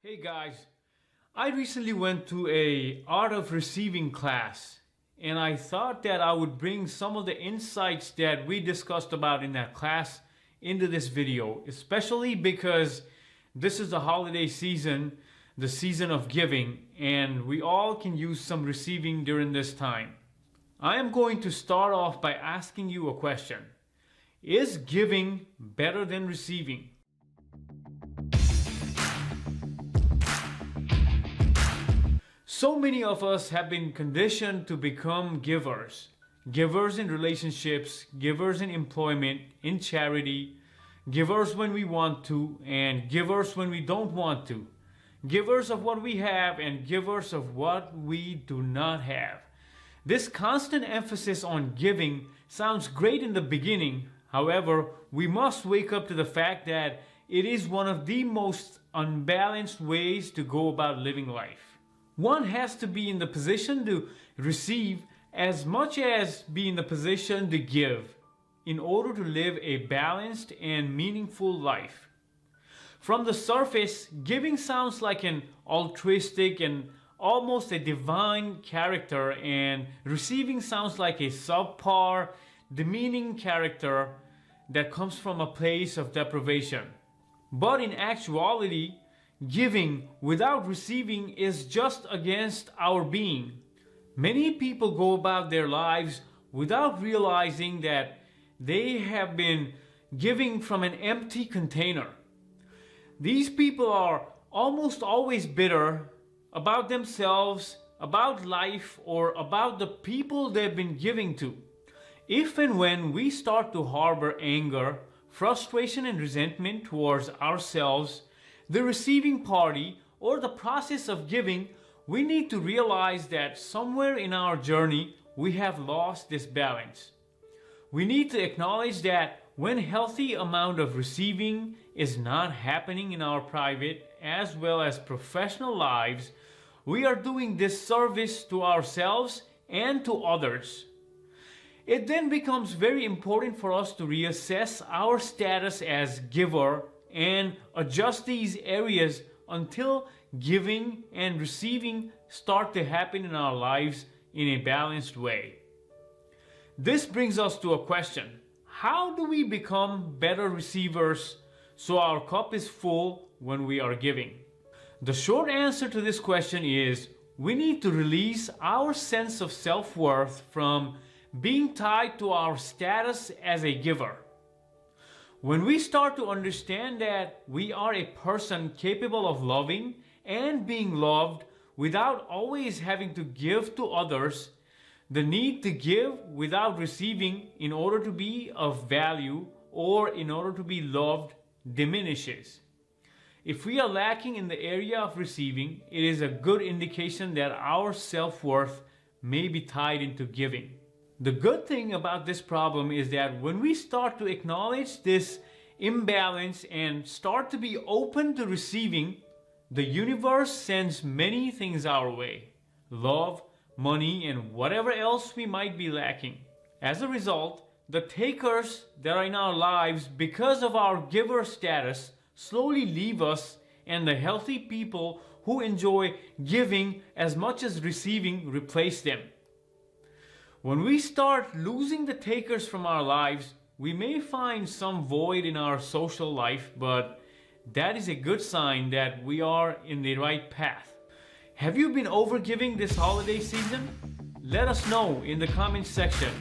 Hey guys, I recently went to a Art of Receiving class and I thought that I would bring some of the insights that we discussed about in that class into this video, especially because this is the holiday season, the season of giving, and we all can use some receiving during this time. I am going to start off by asking you a question. Is giving better than receiving? So many of us have been conditioned to become givers. Givers in relationships, givers in employment, in charity, givers when we want to, and givers when we don't want to. Givers of what we have and givers of what we do not have. This constant emphasis on giving sounds great in the beginning. However, we must wake up to the fact that it is one of the most unbalanced ways to go about living life. One has to be in the position to receive as much as be in the position to give in order to live a balanced and meaningful life. From the surface, giving sounds like an altruistic and almost a divine character, and receiving sounds like a subpar, demeaning character that comes from a place of deprivation. But in actuality, giving without receiving is just against our being. Many people go about their lives without realizing that they have been giving from an empty container. These people are almost always bitter about themselves, about life, or about the people they've been giving to. If and when we start to harbor anger, frustration, and resentment towards ourselves, the receiving party, or the process of giving, we need to realize that somewhere in our journey we have lost this balance. We need to acknowledge that when healthy amount of receiving is not happening in our private as well as professional lives, we are doing disservice to ourselves and to others. It then becomes very important for us to reassess our status as giver and adjust these areas until giving and receiving start to happen in our lives in a balanced way. This brings us to a question. How do we become better receivers so our cup is full when we are giving? The short answer to this question is we need to release our sense of self-worth from being tied to our status as a giver. When we start to understand that we are a person capable of loving and being loved without always having to give to others, the need to give without receiving in order to be of value or in order to be loved diminishes. If we are lacking in the area of receiving, it is a good indication that our self-worth may be tied into giving. The good thing about this problem is that when we start to acknowledge this imbalance and start to be open to receiving, the universe sends many things our way. Love, money, and whatever else we might be lacking. As a result, the takers that are in our lives because of our giver status slowly leave us, and the healthy people who enjoy giving as much as receiving replace them. When we start losing the takers from our lives, we may find some void in our social life, but that is a good sign that we are in the right path. Have you been overgiving this holiday season? Let us know in the comments section.